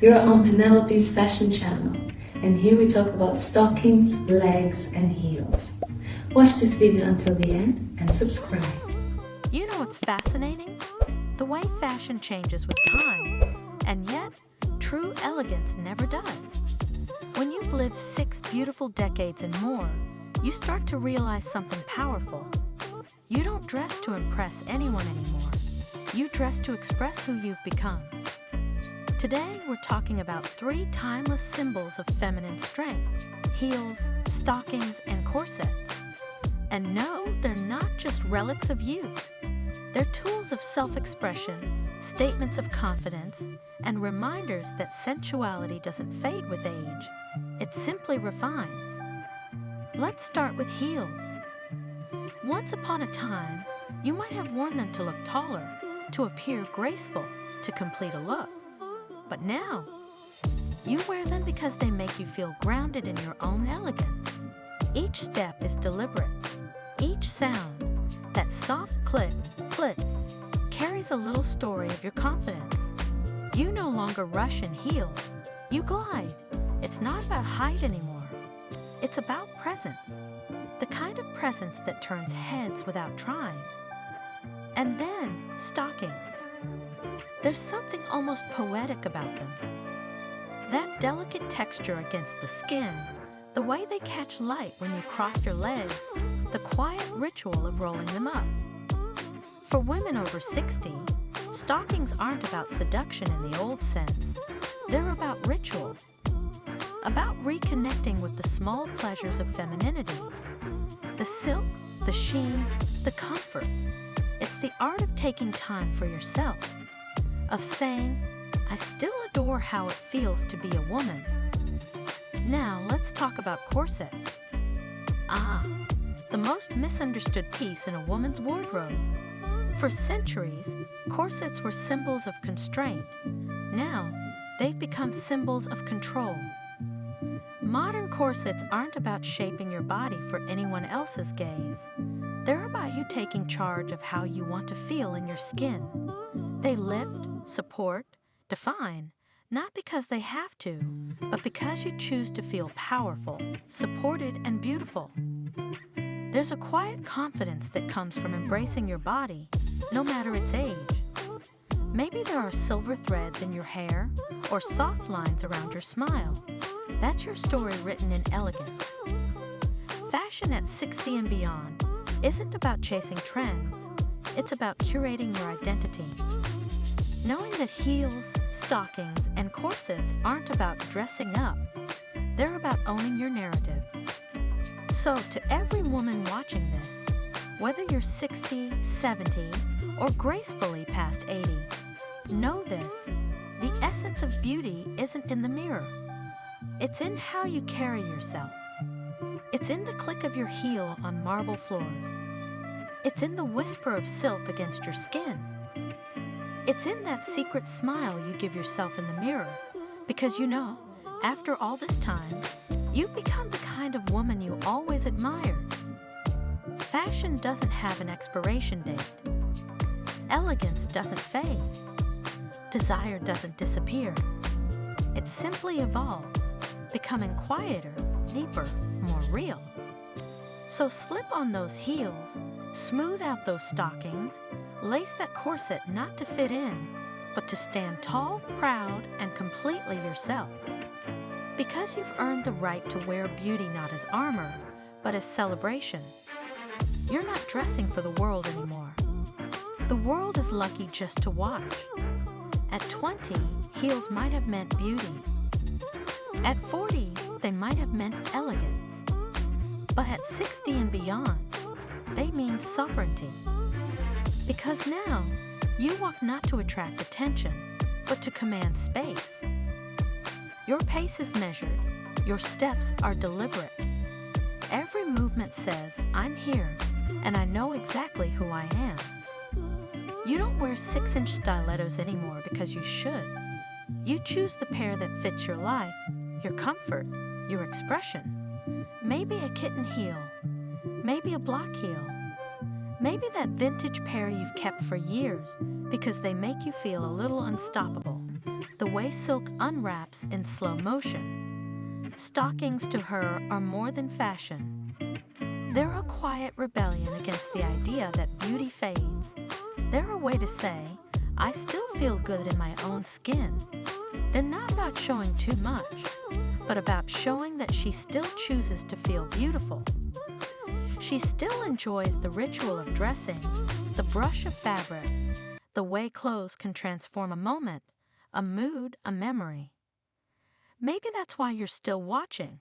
You're on Penelope's fashion channel, and here we talk about stockings, legs, and heels. Watch this video until the end and subscribe. You know what's fascinating? The way fashion changes with time, and yet true elegance never does. When you've lived 6 beautiful decades and more, you start to realize something powerful. You don't dress to impress anyone anymore. You dress to express who you've become. Today, we're talking about 3 timeless symbols of feminine strength: heels, stockings, and corsets. And no, they're not just relics of youth. They're tools of self-expression, statements of confidence, and reminders that sensuality doesn't fade with age. It simply refines. Let's start with heels. Once upon a time, you might have worn them to look taller, to appear graceful, to complete a look. But now, you wear them because they make you feel grounded in your own elegance. Each step is deliberate. Each sound, that soft click, click, carries a little story of your confidence. You no longer rush in heels. You glide. It's not about height anymore. It's about presence. The kind of presence that turns heads without trying. And then, stockings. There's something almost poetic about them. That delicate texture against the skin, the way they catch light when you cross your legs, the quiet ritual of rolling them up. For women over 60, stockings aren't about seduction in the old sense. They're about ritual, about reconnecting with the small pleasures of femininity. The silk, the sheen, the comfort. It's the art of taking time for yourself, of saying, I still adore how it feels to be a woman. Now let's talk about corsets. The most misunderstood piece in a woman's wardrobe. For centuries, corsets were symbols of constraint. Now, they've become symbols of control. Modern corsets aren't about shaping your body for anyone else's gaze. They're about you taking charge of how you want to feel in your skin. They lift, support, define, not because they have to, but because you choose to feel powerful, supported, and beautiful. There's a quiet confidence that comes from embracing your body, no matter its age. Maybe there are silver threads in your hair or soft lines around your smile. That's your story written in elegance. Fashion at 60 and beyond isn't about chasing trends. It's about curating your identity. Knowing that heels, stockings, and corsets aren't about dressing up. They're about owning your narrative. So to every woman watching this, whether you're 60, 70, or gracefully past 80, know this: the essence of beauty isn't in the mirror. It's in how you carry yourself. It's in the click of your heel on marble floors. It's in the whisper of silk against your skin. It's in that secret smile you give yourself in the mirror, because you know, after all this time, you've become the kind of woman you always admired. Fashion doesn't have an expiration date. Elegance doesn't fade. Desire doesn't disappear. It simply evolves, becoming quieter, deeper, more real. So slip on those heels, smooth out those stockings, lace that corset not to fit in, but to stand tall, proud, and completely yourself. Because you've earned the right to wear beauty not as armor, but as celebration. You're not dressing for the world anymore. The world is lucky just to watch. At 20, heels might have meant beauty. At 40, they might have meant elegance. But at 60 and beyond, they mean sovereignty. Because now, you walk not to attract attention, but to command space. Your pace is measured. Your steps are deliberate. Every movement says, I'm here, and I know exactly who I am. You don't wear 6-inch stilettos anymore because you should. You choose the pair that fits your life, your comfort, your expression. Maybe a kitten heel, maybe a block heel, maybe that vintage pair you've kept for years because they make you feel a little unstoppable. the way silk unwraps in slow motion. Stockings to her are more than fashion. They're a quiet rebellion against the idea that beauty fades. They're a way to say, I still feel good in my own skin. They're not about showing too much, but about showing that she still chooses to feel beautiful. She still enjoys the ritual of dressing, the brush of fabric, the way clothes can transform a moment, a mood, a memory. Maybe that's why you're still watching.